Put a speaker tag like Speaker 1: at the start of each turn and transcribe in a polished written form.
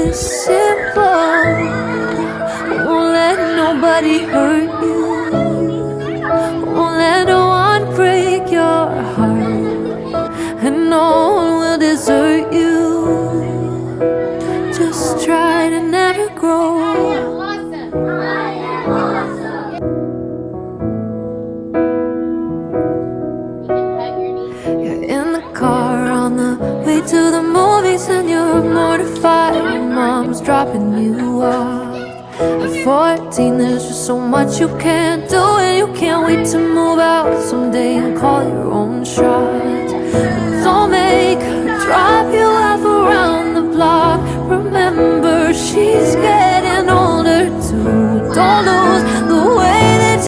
Speaker 1: this simple. Won't let nobody hurt you. Won't let no one break your heart. And no one will desert you. Just try to never grow. You're in the car on the way to the movies and you're mortified. Your mom's dropping you off. At 14 there's just so much you can't do, and you can't wait to move out someday and call your own shots. Don't make her drop you off around the block. Remember, she's scared.